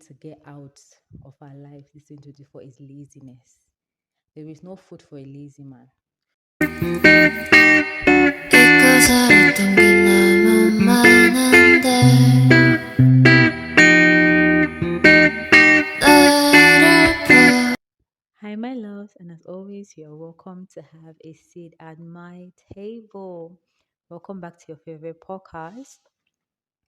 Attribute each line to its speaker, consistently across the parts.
Speaker 1: to get out of our life this 2024 is laziness. There is no food for a lazy man.
Speaker 2: 잊고 살았던 게 너무 많은데 나를
Speaker 1: Hi, my loves, and as always, you're welcome to have a seat at my table. Welcome back to your favorite podcast.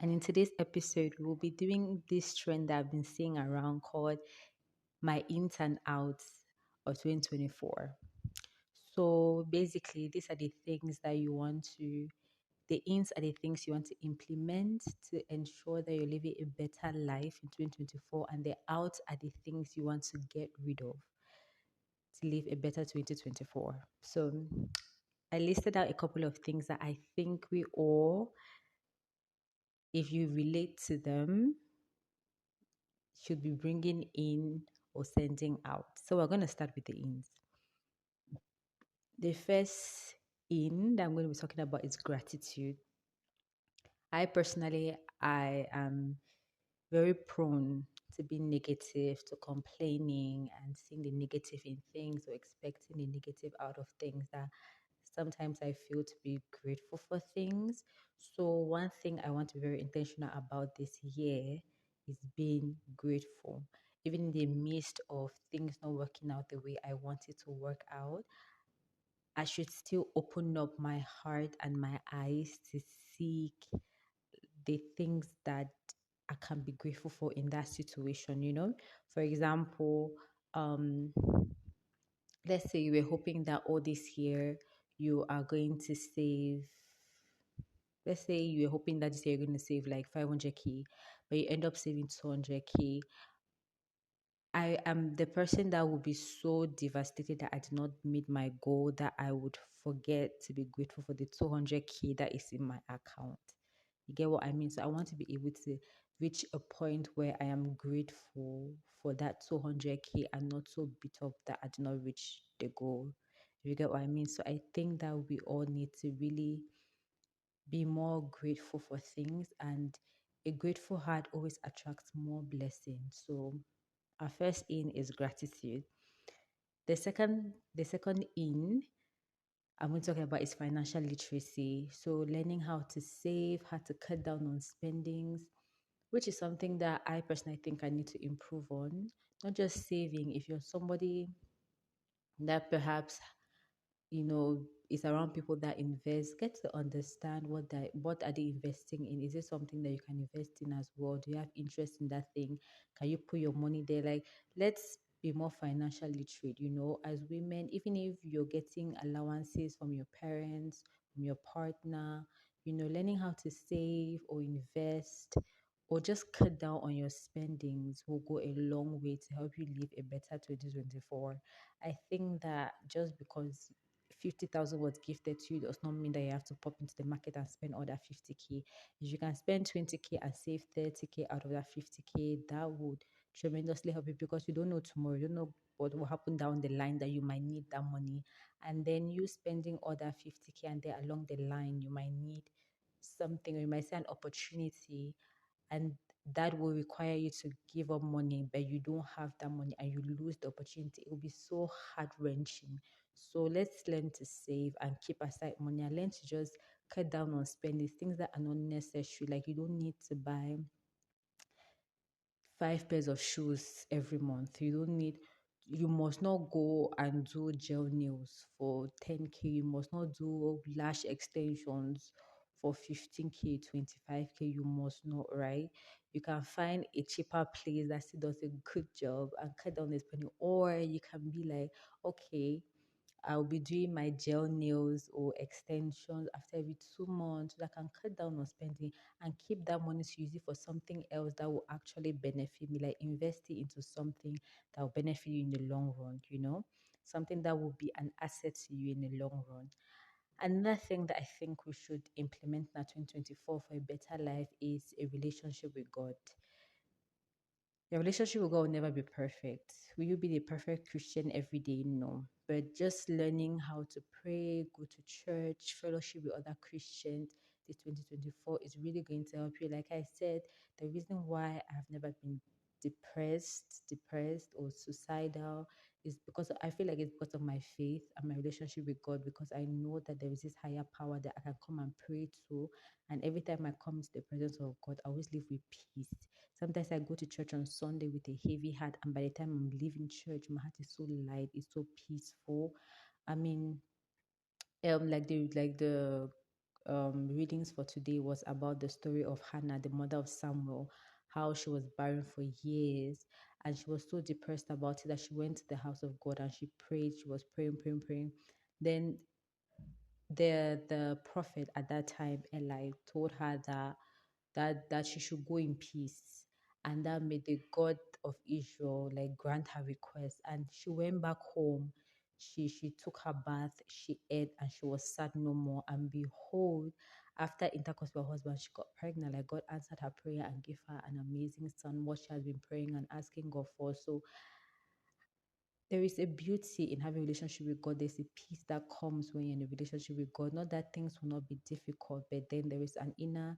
Speaker 1: And in today's episode, we'll be doing this trend that I've been seeing around called my ins and outs of 2024. So basically, these are the things that you want to, the ins are the things you want to implement to ensure that you're living a better life in 2024, and the outs are the things you want to get rid of to live a better 2024. So I listed out a couple of things that I think we all, if you relate to them, should be bringing in or sending out. So we're going to start with the ins. The first in that I'm going to be talking about is gratitude. I personally, I am very prone to being negative, to complaining and seeing the negative in things or expecting the negative out of things, that sometimes I feel to be grateful for things. So one thing I want to be very intentional about this year is being grateful. Even in the midst of things not working out the way I want it to work out, I should still open up my heart and my eyes to seek the things that I can be grateful for in that situation, you know? For example, um, let's say you were hoping that all this year you are going to save, let's say you were hoping that this year you're going to save like 500K, but you end up saving 200K. I am the person that would be so devastated that I did not meet my goal that I would forget to be grateful for the 200K that is in my account. You get what I mean? So I want to be able to reach a point where I am grateful for that 200K and not so beat up that I did not reach the goal. You get what I mean? So I think that we all need to really be more grateful for things, and a grateful heart always attracts more blessings. So our first in is gratitude. The second in I'm going to talk about is financial literacy. So learning how to save, how to cut down on spendings, which is something that I personally think I need to improve on. Not just saving. If you're somebody that perhaps is around people that invest, get to understand what are they investing in. Is it something that you can invest in as well? Do you have interest in that thing? Can you put your money there? Like, let's be more financially literate, as women. Even if you're getting allowances from your parents, from your partner, learning how to save or invest or just cut down on your spendings will go a long way to help you live a better 2024. I think that just because 50,000 was gifted to you does not mean that you have to pop into the market and spend all that 50K. If you can spend 20K and save 30K out of that 50K, that would tremendously help you, because you don't know tomorrow. You don't know what will happen down the line that you might need that money. And then you spending all that 50K, and then along the line, you might need something, or you might see an opportunity, and that will require you to give up money, but you don't have that money and you lose the opportunity. It will be so heart wrenching. So let's learn to save and keep aside money, and learn to just cut down on spending things that are not necessary. Like, you don't need to buy 5 pairs of shoes every month. You must not go and do gel nails for 10K. You must not do lash extensions for 15K, 25K. You must not, right? You can find a cheaper place that still does a good job and cut down the spending. Or you can be like, okay, I'll be doing my gel nails or extensions after every 2 months, so that I can cut down on spending and keep that money to use it for something else that will actually benefit me, like invest it into something that will benefit you in the long run, something that will be an asset to you in the long run. Another thing that I think we should implement in 2024 for a better life is a relationship with God. Your relationship with God will never be perfect. Will you be the perfect Christian every day? No. But just learning how to pray, go to church, fellowship with other Christians this 2024 is really going to help you. Like I said, the reason why I've never been depressed or suicidal, is because I feel like it's because of my faith and my relationship with God, because I know that there is this higher power that I can come and pray to. And every time I come to the presence of God, I always live with peace. Sometimes I go to church on Sunday with a heavy heart, and by the time I'm leaving church, my heart is so light, it's so peaceful. I mean, like the readings for today was about the story of Hannah, the mother of Samuel, how she was barren for years, and she was so depressed about it that she went to the house of God and she prayed. She was praying. Then the prophet at that time, Eli, told her that she should go in peace, and that made the God of Israel like grant her request. And she went back home. She took her bath, she ate, and she was sad no more. And behold, after intercourse with her husband, she got pregnant. Like God answered her prayer and gave her an amazing son, what she has been praying and asking God for. So there is a beauty in having a relationship with God. There's a peace that comes when you're in a relationship with God. Not that things will not be difficult, but then there is an inner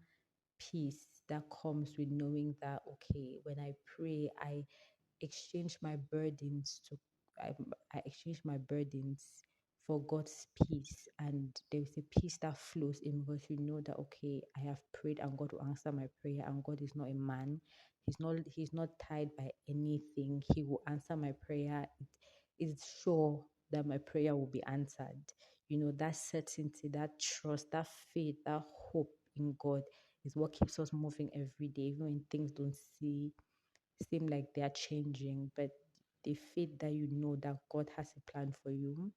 Speaker 1: peace that comes with knowing that, okay, when I pray, exchange my burdens to I, I exchange my burdens for God's peace, and there is a peace that flows in, because you know that, okay, I have prayed and God will answer my prayer, and God is not a man. He's not tied by anything. He will answer my prayer. It is sure that my prayer will be answered. You know, that certainty, that trust, that faith, that hope in God is what keeps us moving every day, even when things don't seem like they are changing. But the faith that you know that God has a plan for you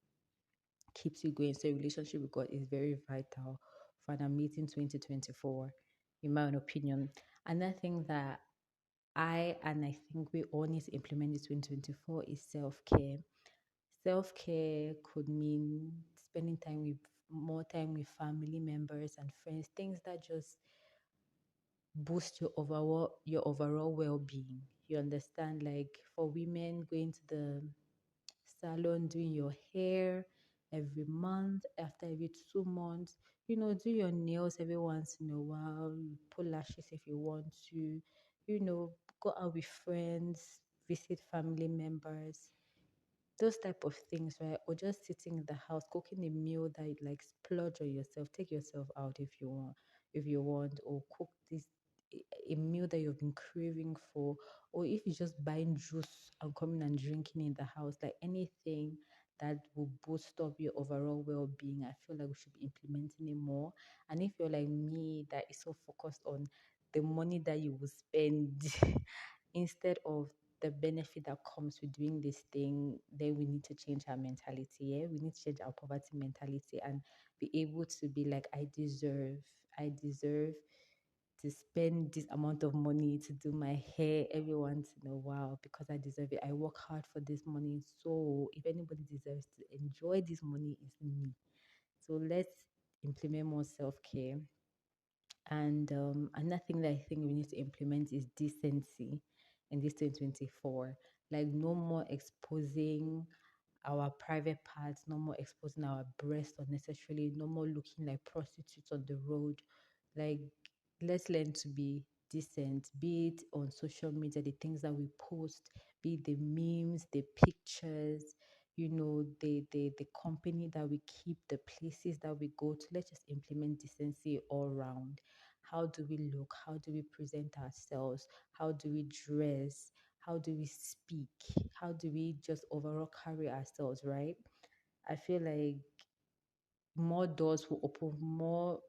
Speaker 1: keeps you going. So a relationship with God is very vital for an amazing 2024, in my own opinion. Another thing that I think we all need to implement in 2024 is self-care. Self-care could mean spending time with more time with family members and friends, things that just boost your overall well-being. You understand? Like for women, going to the salon, doing your hair every month, after every 2 months, do your nails every once in a while, you pull lashes if you want to, go out with friends, visit family members, those type of things, right? Or just sitting in the house cooking a meal that you like, splurge on yourself, take yourself out if you want, or cook a meal that you've been craving for, or if you're just buying juice and coming and drinking in the house, like anything that will boost up your overall well-being. I feel like we should be implementing it more. And if you're like me, that is so focused on the money that you will spend instead of the benefit that comes with doing this thing, then we need to change our mentality. Yeah, we need to change our poverty mentality and be able to be like, I deserve to spend this amount of money to do my hair every once in a while, because I deserve it. I work hard for this money. So if anybody deserves to enjoy this money, it's me. So let's implement more self-care. And another thing that I think we need to implement is decency in this 2024. Like, no more exposing our private parts, no more exposing our breasts unnecessarily, no more looking like prostitutes on the road. Like, let's learn to be decent, be it on social media, the things that we post, be it the memes, the pictures, the company that we keep, the places that we go to. Let's just implement decency all around. How do we look? How do we present ourselves? How do we dress? How do we speak? How do we just overall carry ourselves, right? I feel like more doors will open, more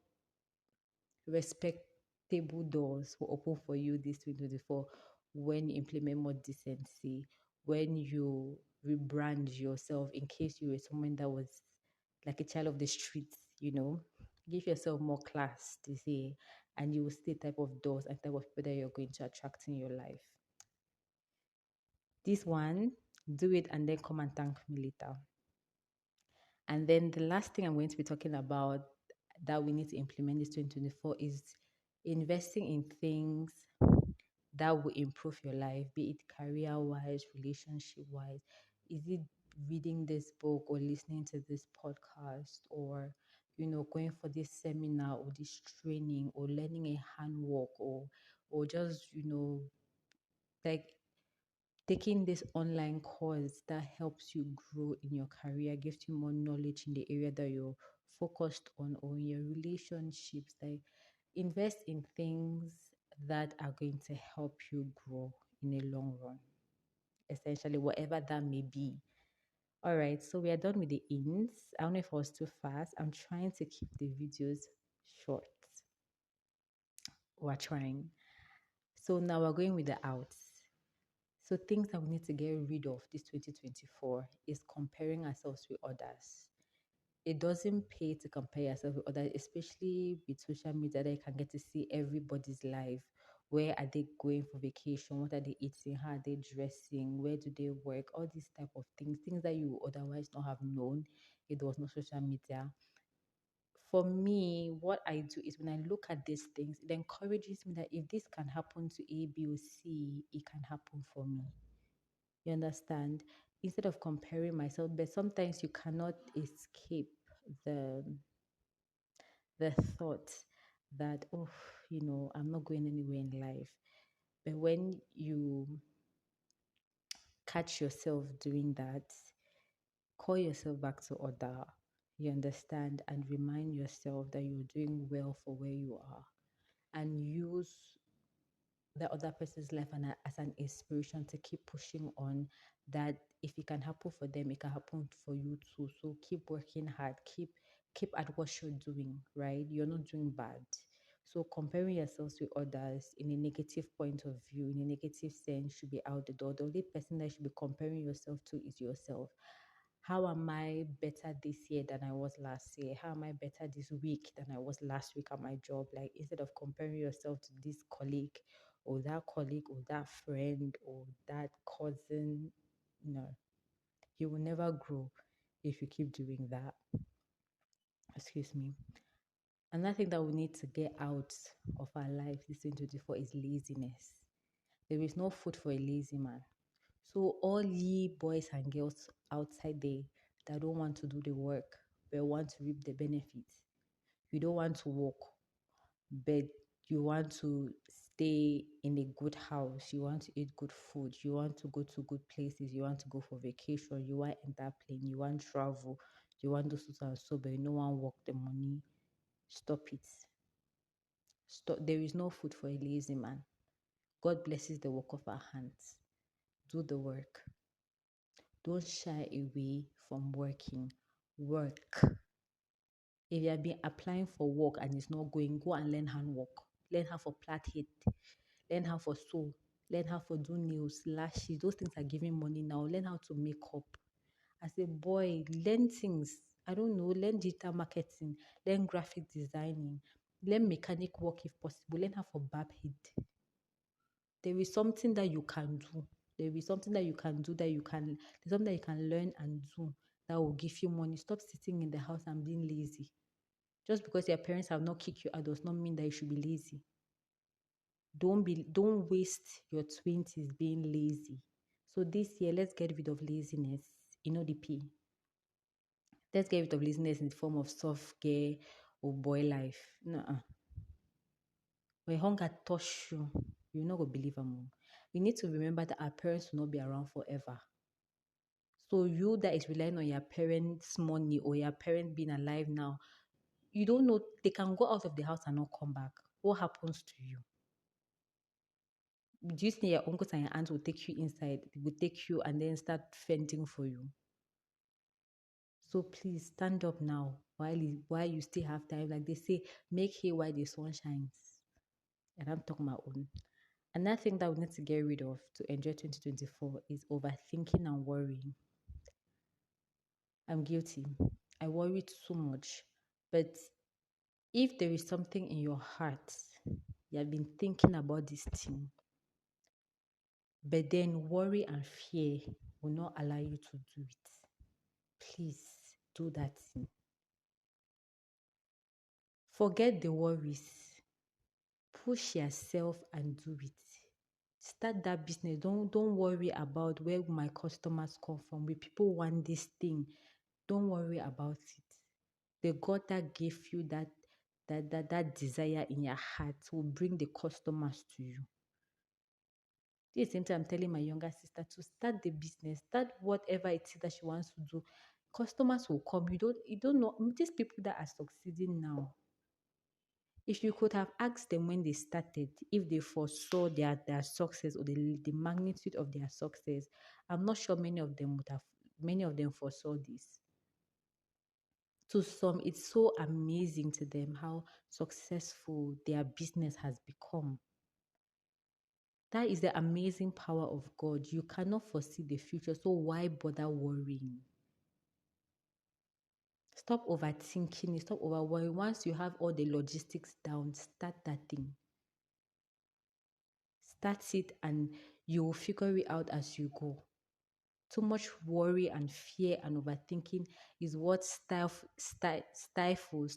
Speaker 1: respectable doors will open for you this 2024 when you implement more decency, when you rebrand yourself, in case you were someone that was like a child of the streets. Give yourself more class to say, and you will see type of doors and type of people that you're going to attract in your life. This one, do it and then come and thank me later. And then the last thing I'm going to be talking about that we need to implement this 2024 is investing in things that will improve your life, be it career wise, relationship wise. Is it reading this book or listening to this podcast, or going for this seminar or this training, or learning a handwork, or just like taking this online course that helps you grow in your career, gives you more knowledge in the area that you're focused on, or in your relationships. Like, invest in things that are going to help you grow in a long run, essentially, whatever that may be. All right, so we are done with the ins. I don't know if I was too fast. I'm trying to keep the videos short. We're trying. So now we're going with the outs. So things that we need to get rid of this 2024 is comparing ourselves with others. It doesn't pay to compare yourself with others, especially with social media that you can get to see everybody's life. Where are they going for vacation? What are they eating? How are they dressing? Where do they work? All these type of things that you would otherwise not have known if there was no social media. For me, what I do is when I look at these things, it encourages me that if this can happen to A, B, or C, it can happen for me. You understand? Instead of comparing myself, but sometimes you cannot escape the the thought that, oh, I'm not going anywhere in life. But when you catch yourself doing that, call yourself back to order. You understand? And remind yourself that you're doing well for where you are. And use the other person's life as an inspiration to keep pushing on, that if it can happen for them, it can happen for you too. So keep working hard, keep at what you're doing, right? You're not doing bad. So comparing yourselves with others in a negative point of view, in a negative sense, should be out the door. The only person that you should be comparing yourself to is yourself. How am I better this year than I was last year? How am I better this week than I was last week at my job? Like, instead of comparing yourself to this colleague or that friend or that cousin, no, you will never grow if you keep doing that. Excuse me. Another thing that we need to get out of our life this 2024 is laziness. There is no food for a lazy man. So all ye boys and girls outside there that don't want to do the work but want to reap the benefits, you don't want to work, but you want to stay in a good house, you want to eat good food, you want to go to good places, you want to go for vacation, you want enter plane, you want travel, you want to do so and so, but you no one work the money. Stop it. Stop. There is no food for a lazy man. God blesses the work of our hands. Do the work. Don't shy away from working. Work. If you have been applying for work and it's not going, go and learn handwork. Learn how for plait hair. Learn how for sew. Learn how for do nails, lashes. Those things are giving money now. Learn how to make up. As a boy, learn things. I don't know. Learn digital marketing. Learn graphic designing. Learn mechanic work if possible. Learn how for barb head. There is something that you can do. There is something that you can do there's something that you can learn and do that will give you money. Stop sitting in the house and being lazy. Just because your parents have not kicked you out does not mean that you should be lazy. Don't waste your 20s being lazy. So this year, let's get rid of laziness. The P. Let's get rid of laziness in the form of soft care or boy life. No. When hunger touch you, you're not gonna believe them. We need to remember that our parents will not be around forever. So you that is relying on your parents' money or your parent being alive now, you don't know, they can go out of the house and not come back. What happens to you? Do you think your uncles and your aunts will take you inside? They will take you and then start fending for you. So please stand up now while you still have time. Like they say, make hay while the sun shines. And I'm talking my own. Another thing that we need to get rid of to enjoy 2024 is overthinking and worrying. I'm guilty. I worry too much. But if there is something in your heart, you have been thinking about this thing, but then worry and fear will not allow you to do it, please do that thing. Forget the worries. Push yourself and do it. Start that business. Don't worry about where my customers come from. Where people want this thing. Don't worry about it. The God that gave you that desire in your heart will bring the customers to you. At the same time, I'm telling my younger sister to start the business, start whatever it is that she wants to do. Customers will come. You don't know these people that are succeeding now. If you could have asked them when they started if they foresaw their success or the magnitude of their success, I'm not sure many of them foresaw this. To some, it's so amazing to them how successful their business has become. That is the amazing power of God. You cannot foresee the future, so why bother worrying? Stop overthinking it, stop over worrying. Once you have all the logistics down, start that thing. Start it and you will figure it out as you go. Too much worry and fear and overthinking is what stifles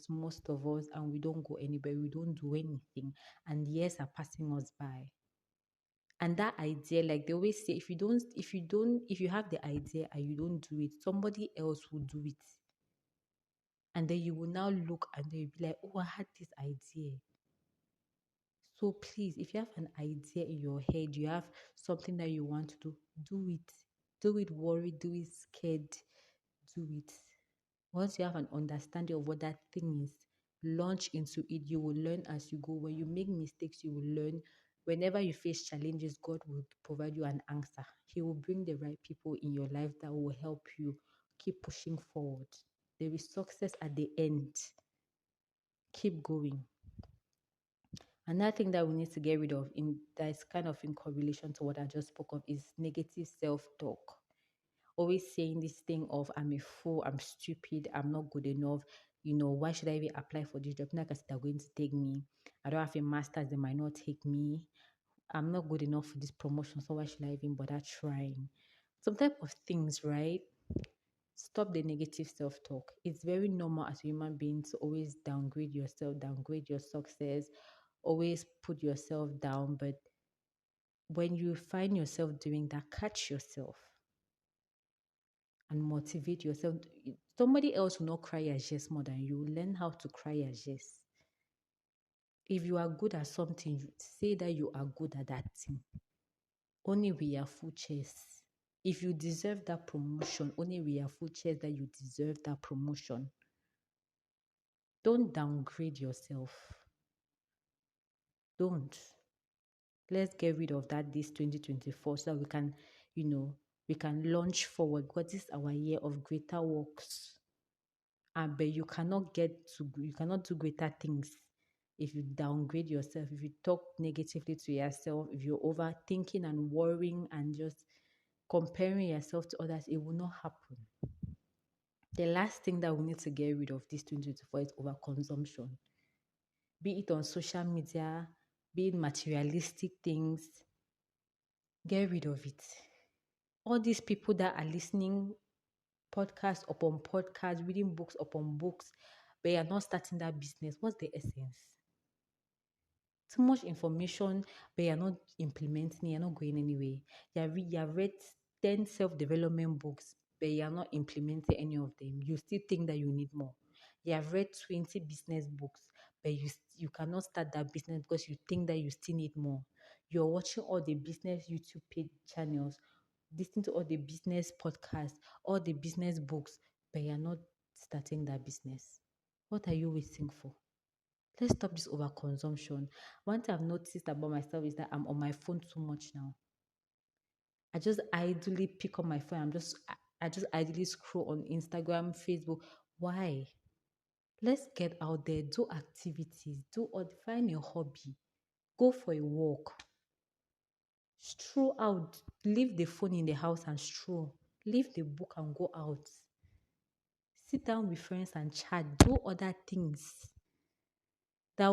Speaker 1: most of us, and we don't go anywhere, we don't do anything, and years are passing us by. And that idea, like they always say, if you have the idea and you don't do it, somebody else will do it. And then you will now look and they'll be like, oh, I had this idea. So please, if you have an idea in your head, you have something that you want to do it. Do it worried, do it scared, do it. Once you have an understanding of what that thing is, launch into it. You will learn as you go. When you make mistakes, you will learn. Whenever you face challenges, God will provide you an answer. He will bring the right people in your life that will help you keep pushing forward. There is success at the end. Keep going. Another thing that we need to get rid of that is kind of in correlation to what I just spoke of is negative self-talk. Always saying this thing of I'm a fool, I'm stupid, I'm not good enough. Why should I even apply for this job? Not because they're going to take me. I don't have a master's, they might not take me. I'm not good enough for this promotion, so why should I even bother trying? Some type of things, right? Stop the negative self-talk. It's very normal as a human being to always downgrade yourself, downgrade your success, always put yourself down. But when you find yourself doing that, catch yourself and motivate yourself. Somebody else will not cry as yes more than you. Learn how to cry as yes. If you are good at something, you say that you are good at that thing. Only with your full chest. If you deserve that promotion, only with your full chest that you deserve that promotion. Don't downgrade yourself. Don't. Let's get rid of that this 2024 so that we can launch forward, because this is our year of greater works. But you cannot do greater things if you downgrade yourself, if you talk negatively to yourself, if you're overthinking and worrying and just comparing yourself to others. It will not happen. The last thing that we need to get rid of this 2024 is overconsumption. Be it on social media, be it materialistic things, get rid of it. All these people that are listening podcast upon podcast, reading books upon books, but you're not starting that business, what's the essence? Too much information, but you're not implementing it, you're not going anywhere. You've read 10 self-development books, but you're not implementing any of them. You still think that you need more. You have read 20 business books, but you cannot start that business because you think that you still need more. You're watching all the business YouTube page channels, listening to all the business podcasts, all the business books, but you're not starting that business. What are you waiting for? Let's stop this overconsumption. One thing I've noticed about myself is that I'm on my phone too much now. I just idly pick up my phone. I just idly scroll on Instagram, Facebook. Why? Let's get out there, do activities, find a hobby, go for a walk, stroll out, leave the phone in the house and stroll, leave the book and go out, sit down with friends and chat, do other things that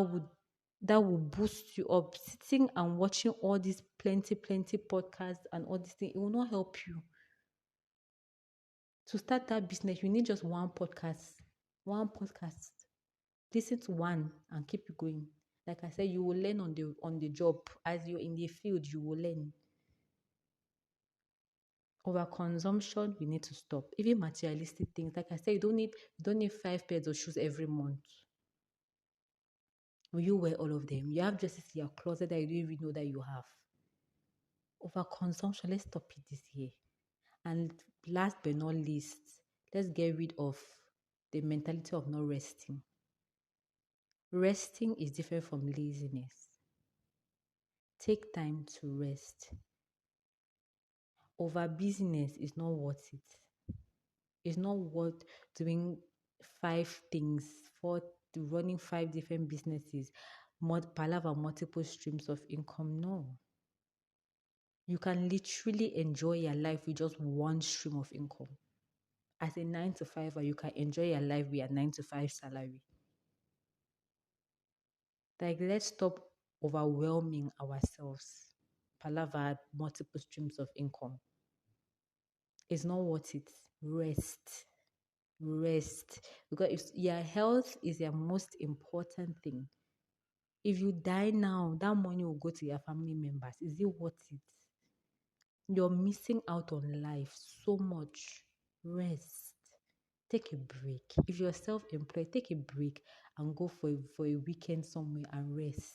Speaker 1: would boost you up. Sitting and watching all these plenty podcasts and all these things, it will not help you. To start that business, you need just one podcast. One podcast. Listen to one and keep it going. Like I said, you will learn on the job. As you're in the field, you will learn. Overconsumption, we need to stop. Even materialistic things. Like I said, you don't need 5 pairs of shoes every month. Will you wear all of them? You have dresses in your closet that you don't even know that you have. Overconsumption, let's stop it this year. And last but not least, let's get rid of the mentality of not resting. Resting is different from laziness. Take time to rest. Over business is not worth it. It's not worth doing five things, for running five different businesses, palava multiple streams of income. No. You can literally enjoy your life with just one stream of income. As a 9 to 5, you can enjoy your life with a 9 to 5 salary. Like, let's stop overwhelming ourselves. Palava multiple streams of income. It's not worth it. Rest. Rest. Because if your health is your most important thing, if you die now, that money will go to your family members. Is it worth it? You're missing out on life so much. Rest. Take a break. If you're self-employed, take a break and go for a weekend somewhere and rest.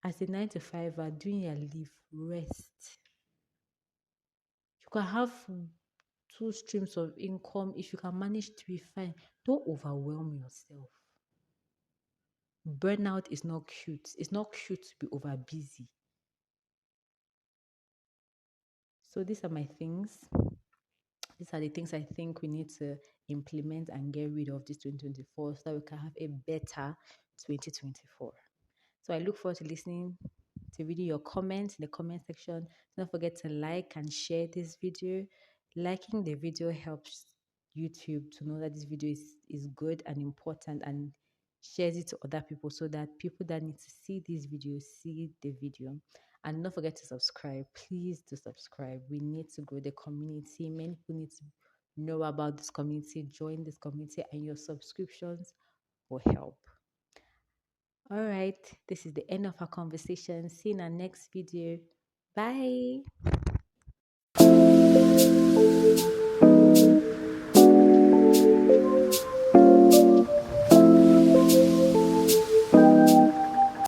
Speaker 1: As a 9 to 5, doing your leave, rest. You can have 2 streams of income. If you can manage 3, fine. Don't overwhelm yourself. Burnout is not cute. It's not cute to be over busy. So these are my things. These are the things I think we need to implement and get rid of this 2024 so that we can have a better 2024. So I look forward to listening to reading your comments in the comment section. Don't forget to like and share this video. Liking the video helps YouTube to know that this video is good and important, and shares it to other people so that people that need to see this video see the video. And don't forget to subscribe. Please do subscribe. We need to grow the community. Many people need to know about this community, join this community, and your subscriptions will help. All right, this is the end of our conversation. See you in our next video. Bye.